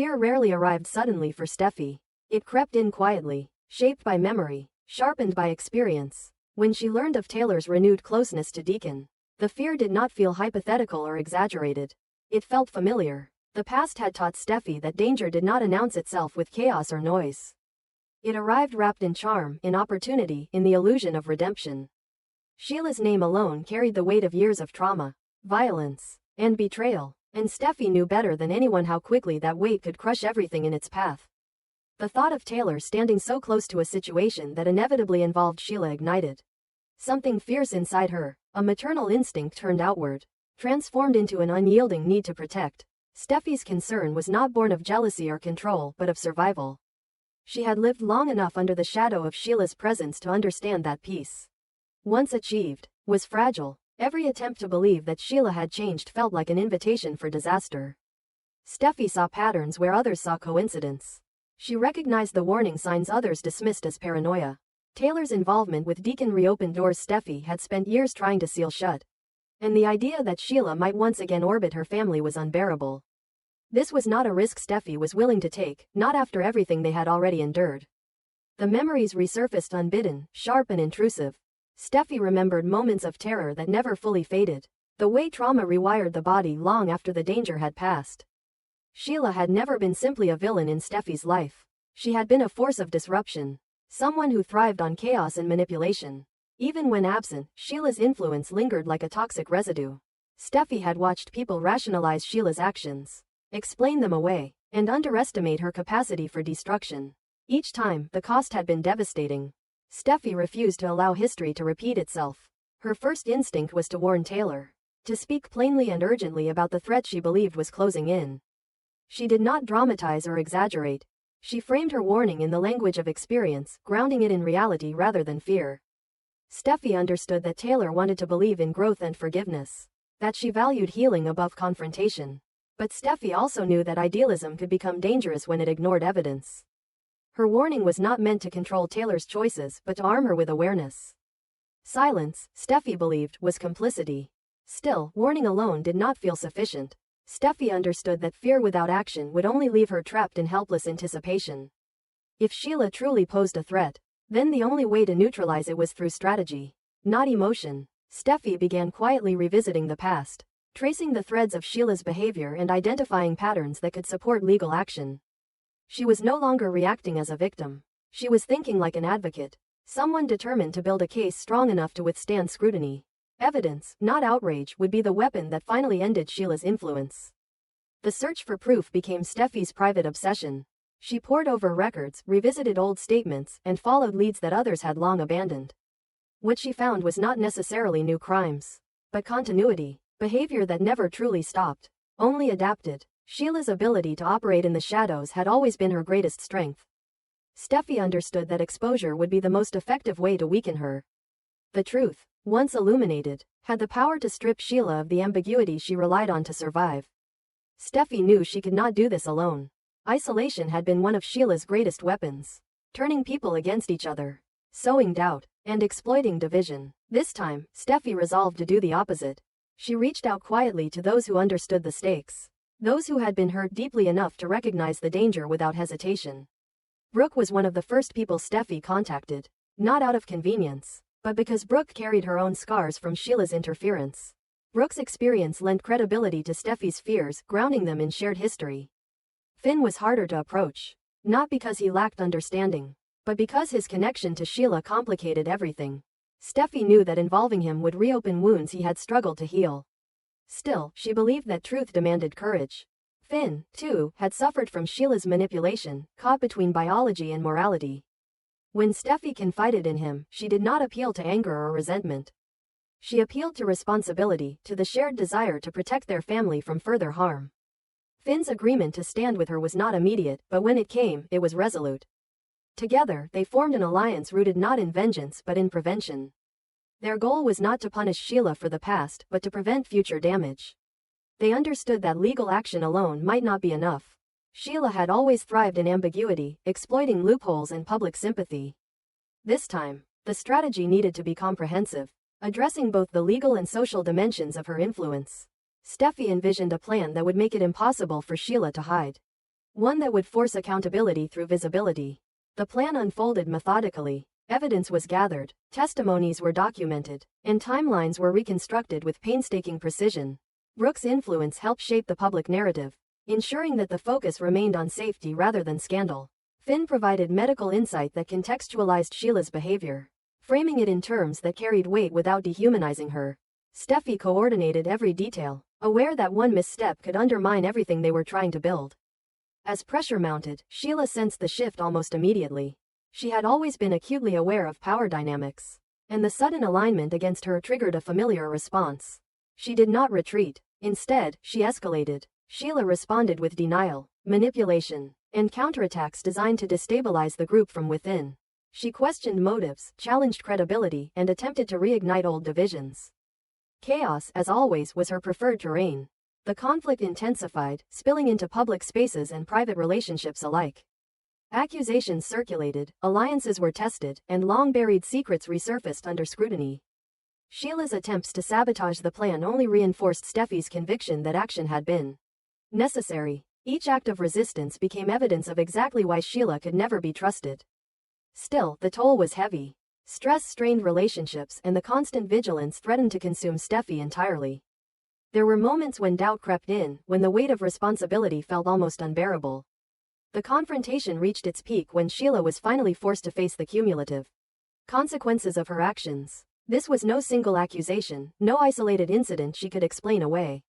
Fear rarely arrived suddenly for Steffy. It crept in quietly, shaped by memory, sharpened by experience. When she learned of Taylor's renewed closeness to Deacon, the fear did not feel hypothetical or exaggerated. It felt familiar. The past had taught Steffy that danger did not announce itself with chaos or noise. It arrived wrapped in charm, in opportunity, in the illusion of redemption. Sheila's name alone carried the weight of years of trauma, violence, and betrayal, and Steffy knew better than anyone how quickly that weight could crush everything in its path. The thought of Taylor standing so close to a situation that inevitably involved Sheila ignited something fierce inside her, a maternal instinct turned outward, transformed into an unyielding need to protect. Steffy's concern was not born of jealousy or control but of survival. She had lived long enough under the shadow of Sheila's presence to understand that peace, once achieved, was fragile. Every attempt to believe that Sheila had changed felt like an invitation for disaster. Steffy saw patterns where others saw coincidence. She recognized the warning signs others dismissed as paranoia. Taylor's involvement with Deacon reopened doors Steffy had spent years trying to seal shut. And the idea that Sheila might once again orbit her family was unbearable. This was not a risk Steffy was willing to take, not after everything they had already endured. The memories resurfaced unbidden, sharp and intrusive. Steffy remembered moments of terror that never fully faded, the way trauma rewired the body long after the danger had passed. Sheila had never been simply a villain in Steffy's life. She had been a force of disruption, someone who thrived on chaos and manipulation. Even when absent, Sheila's influence lingered like a toxic residue. Steffy had watched people rationalize Sheila's actions, explain them away, and underestimate her capacity for destruction. Each time, the cost had been devastating. Steffy refused to allow history to repeat itself. Her first instinct was to warn Taylor, to speak plainly and urgently about the threat she believed was closing in. She did not dramatize or exaggerate. She framed her warning in the language of experience, grounding it in reality rather than fear. Steffy understood that Taylor wanted to believe in growth and forgiveness, that she valued healing above confrontation. But Steffy also knew that idealism could become dangerous when it ignored evidence. Her warning was not meant to control Taylor's choices but to arm her with awareness. Silence, Steffy believed, was complicity. Still, warning alone did not feel sufficient. Steffy understood that fear without action would only leave her trapped in helpless anticipation. If Sheila truly posed a threat, then the only way to neutralize it was through strategy, not emotion. Steffy began quietly revisiting the past, tracing the threads of Sheila's behavior and identifying patterns that could support legal action. She was no longer reacting as a victim. She was thinking like an advocate, someone determined to build a case strong enough to withstand scrutiny. Evidence, not outrage, would be the weapon that finally ended Sheila's influence. The search for proof became Steffy's private obsession. She pored over records, revisited old statements, and followed leads that others had long abandoned. What she found was not necessarily new crimes, but continuity, behavior that never truly stopped, only adapted. Sheila's ability to operate in the shadows had always been her greatest strength. Steffy understood that exposure would be the most effective way to weaken her. The truth, once illuminated, had the power to strip Sheila of the ambiguity she relied on to survive. Steffy knew she could not do this alone. Isolation had been one of Sheila's greatest weapons, turning people against each other, sowing doubt, and exploiting division. This time, Steffy resolved to do the opposite. She reached out quietly to those who understood the stakes, those who had been hurt deeply enough to recognize the danger without hesitation. Brooke was one of the first people Steffy contacted, not out of convenience, but because Brooke carried her own scars from Sheila's interference. Brooke's experience lent credibility to Steffy's fears, grounding them in shared history. Finn was harder to approach, not because he lacked understanding, but because his connection to Sheila complicated everything. Steffy knew that involving him would reopen wounds he had struggled to heal. Still, she believed that truth demanded courage. Finn, too, had suffered from Sheila's manipulation, caught between biology and morality. When Steffy confided in him, she did not appeal to anger or resentment. She appealed to responsibility, to the shared desire to protect their family from further harm. Finn's agreement to stand with her was not immediate, but when it came, it was resolute. Together, they formed an alliance rooted not in vengeance but in prevention. Their goal was not to punish Sheila for the past, but to prevent future damage. They understood that legal action alone might not be enough. Sheila had always thrived in ambiguity, exploiting loopholes and public sympathy. This time, the strategy needed to be comprehensive, addressing both the legal and social dimensions of her influence. Steffy envisioned a plan that would make it impossible for Sheila to hide. one that would force accountability through visibility. The plan unfolded methodically. Evidence was gathered, testimonies were documented, and timelines were reconstructed with painstaking precision. Brooke's influence helped shape the public narrative, ensuring that the focus remained on safety rather than scandal. Finn provided medical insight that contextualized Sheila's behavior, framing it in terms that carried weight without dehumanizing her. Steffy coordinated every detail, aware that one misstep could undermine everything they were trying to build. As pressure mounted, Sheila sensed the shift almost immediately. She had always been acutely aware of power dynamics, and the sudden alignment against her triggered a familiar response. She did not retreat. Instead, she escalated. Sheila responded with denial, manipulation, and counterattacks designed to destabilize the group from within. She questioned motives, challenged credibility, and attempted to reignite old divisions. Chaos, as always, was her preferred terrain. The conflict intensified, spilling into public spaces and private relationships alike. Accusations circulated, alliances were tested, and long-buried secrets resurfaced under scrutiny. Sheila's attempts to sabotage the plan only reinforced Steffy's conviction that action had been necessary. Each act of resistance became evidence of exactly why Sheila could never be trusted. Still, the toll was heavy. Stress strained relationships, and the constant vigilance threatened to consume Steffy entirely. There were moments when doubt crept in, when the weight of responsibility felt almost unbearable. The confrontation reached its peak when Sheila was finally forced to face the cumulative consequences of her actions. This was no single accusation, no isolated incident she could explain away.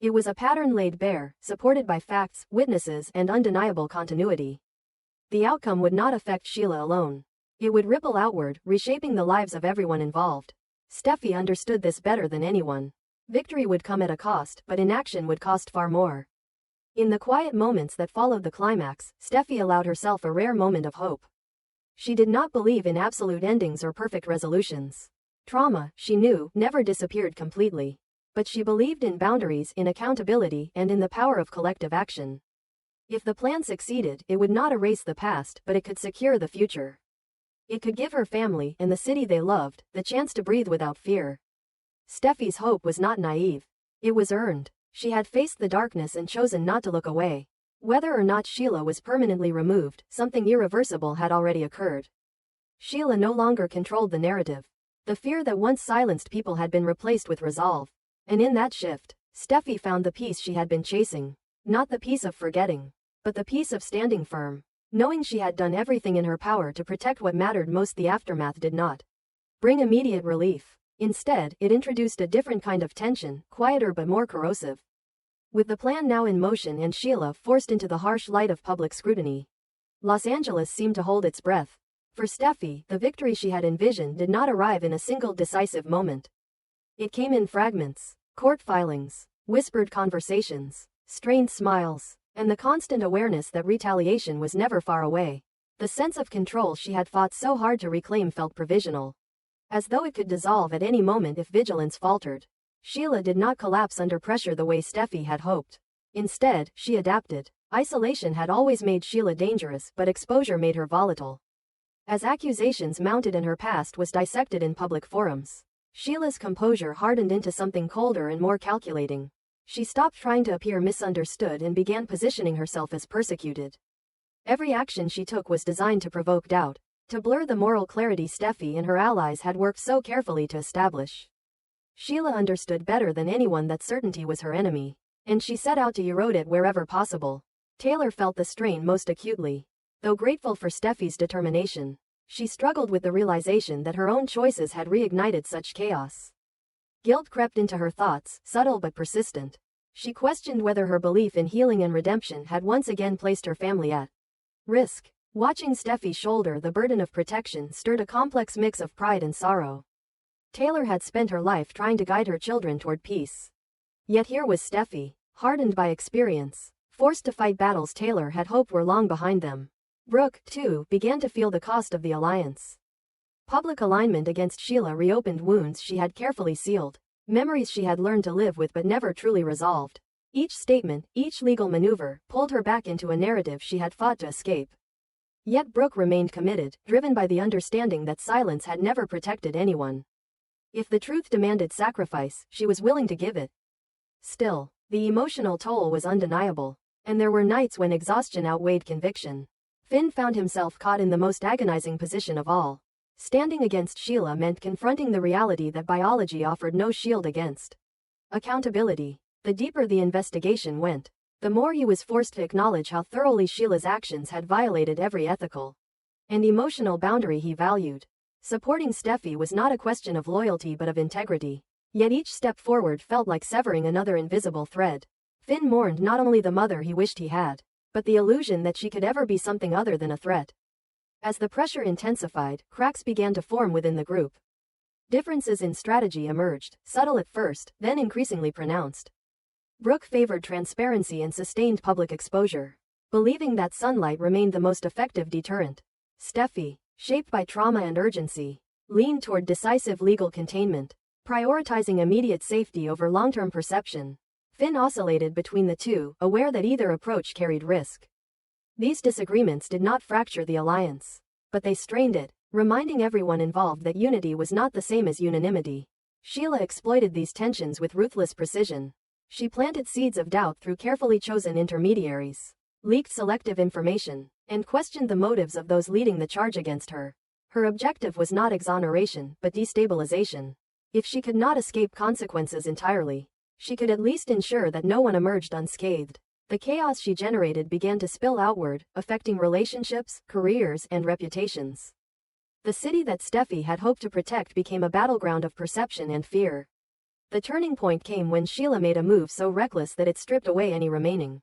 It was a pattern laid bare, supported by facts, witnesses, and undeniable continuity. The outcome would not affect Sheila alone. It would ripple outward, reshaping the lives of everyone involved. Steffy understood this better than anyone. Victory would come at a cost, but inaction would cost far more. In the quiet moments that followed the climax, Steffy allowed herself a rare moment of hope. She did not believe in absolute endings or perfect resolutions. Trauma, she knew, never disappeared completely. But she believed in boundaries, in accountability, and in the power of collective action. If the plan succeeded, it would not erase the past, but it could secure the future. It could give her family, and the city they loved, the chance to breathe without fear. Steffy's hope was not naive. It was earned. She had faced the darkness and chosen not to look away. Whether or not Sheila was permanently removed, something irreversible had already occurred. Sheila no longer controlled the narrative. The fear that once silenced people had been replaced with resolve. And in that shift, Steffy found the peace she had been chasing. Not the peace of forgetting, but the peace of standing firm, knowing she had done everything in her power to protect what mattered most. The aftermath did not bring immediate relief. Instead, it introduced a different kind of tension, quieter but more corrosive. With the plan now in motion and Sheila forced into the harsh light of public scrutiny, Los Angeles seemed to hold its breath. For Steffy, the victory she had envisioned did not arrive in a single decisive moment. It came in fragments: court filings, whispered conversations, strained smiles, and the constant awareness that retaliation was never far away. The sense of control she had fought so hard to reclaim felt provisional, as though it could dissolve at any moment if vigilance faltered. Sheila did not collapse under pressure the way Steffy had hoped. Instead, she adapted. Isolation had always made Sheila dangerous, but exposure made her volatile. As accusations mounted and her past was dissected in public forums, Sheila's composure hardened into something colder and more calculating. She stopped trying to appear misunderstood and began positioning herself as persecuted. Every action she took was designed to provoke doubt, to blur the moral clarity Steffy and her allies had worked so carefully to establish. Sheila understood better than anyone that certainty was her enemy, and she set out to erode it wherever possible. Taylor felt the strain most acutely. Though grateful for Steffy's determination, she struggled with the realization that her own choices had reignited such chaos. Guilt crept into her thoughts, subtle but persistent. She questioned whether her belief in healing and redemption had once again placed her family at risk. Watching Steffy shoulder the burden of protection stirred a complex mix of pride and sorrow. Taylor had spent her life trying to guide her children toward peace. Yet here was Steffy, hardened by experience, forced to fight battles Taylor had hoped were long behind them. Brooke, too, began to feel the cost of the alliance. Public alignment against Sheila reopened wounds she had carefully sealed, memories she had learned to live with but never truly resolved. Each statement, each legal maneuver, pulled her back into a narrative she had fought to escape. Yet Brooke remained committed, driven by the understanding that silence had never protected anyone. If the truth demanded sacrifice, she was willing to give it. Still, the emotional toll was undeniable. And there were nights when exhaustion outweighed conviction. Finn found himself caught in the most agonizing position of all. Standing against Sheila meant confronting the reality that biology offered no shield against accountability. The deeper the investigation went, the more he was forced to acknowledge how thoroughly Sheila's actions had violated every ethical and emotional boundary he valued. Supporting Steffy was not a question of loyalty but of integrity. Yet each step forward felt like severing another invisible thread. Finn mourned not only the mother he wished he had, but the illusion that she could ever be something other than a threat. As the pressure intensified, cracks began to form within the group. Differences in strategy emerged, subtle at first, then increasingly pronounced. Brooke favored transparency and sustained public exposure, believing that sunlight remained the most effective deterrent. Steffy, shaped by trauma and urgency, leaned toward decisive legal containment, prioritizing immediate safety over long-term perception. Finn oscillated between the two, aware that either approach carried risk. These disagreements did not fracture the alliance, but they strained it, reminding everyone involved that unity was not the same as unanimity. Sheila exploited these tensions with ruthless precision. She planted seeds of doubt through carefully chosen intermediaries, leaked selective information, and questioned the motives of those leading the charge against her. Her objective was not exoneration, but destabilization. If she could not escape consequences entirely, she could at least ensure that no one emerged unscathed. The chaos she generated began to spill outward, affecting relationships, careers, and reputations. The city that Steffy had hoped to protect became a battleground of perception and fear. The turning point came when Sheila made a move so reckless that it stripped away any remaining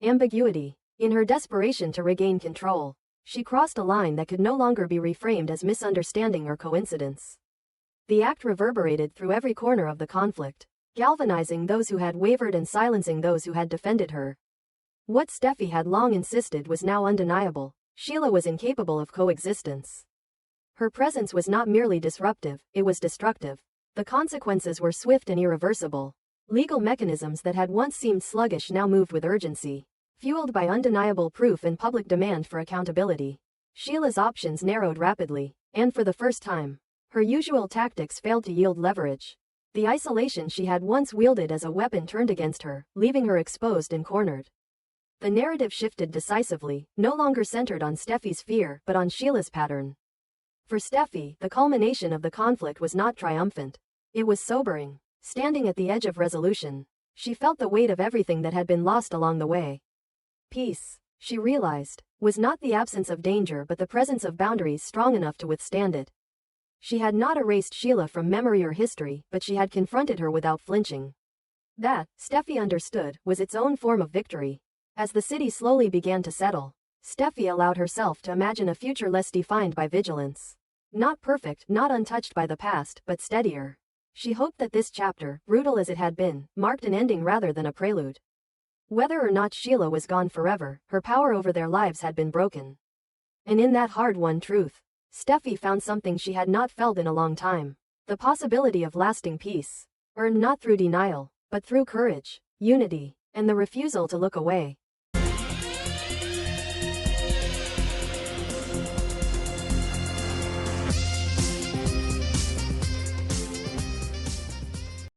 ambiguity. In her desperation to regain control, she crossed a line that could no longer be reframed as misunderstanding or coincidence. The act reverberated through every corner of the conflict, galvanizing those who had wavered and silencing those who had defended her. What Steffy had long insisted was now undeniable: Sheila was incapable of coexistence. Her presence was not merely disruptive, it was destructive. The consequences were swift and irreversible. Legal mechanisms that had once seemed sluggish now moved with urgency, fueled by undeniable proof and public demand for accountability. Sheila's options narrowed rapidly, and for the first time, her usual tactics failed to yield leverage. The isolation she had once wielded as a weapon turned against her, leaving her exposed and cornered. The narrative shifted decisively, no longer centered on Steffy's fear but on Sheila's pattern. For Steffy, the culmination of the conflict was not triumphant. It was sobering. Standing at the edge of resolution, she felt the weight of everything that had been lost along the way. Peace, she realized, was not the absence of danger but the presence of boundaries strong enough to withstand it. She had not erased Sheila from memory or history, but she had confronted her without flinching. That, Steffy understood, was its own form of victory. As the city slowly began to settle, Steffy allowed herself to imagine a future less defined by vigilance. Not perfect, not untouched by the past, but steadier. She hoped that this chapter, brutal as it had been, marked an ending rather than a prelude. Whether or not Sheila was gone forever, her power over their lives had been broken. And in that hard-won truth, Steffy found something she had not felt in a long time: the possibility of lasting peace, earned not through denial, but through courage, unity, and the refusal to look away.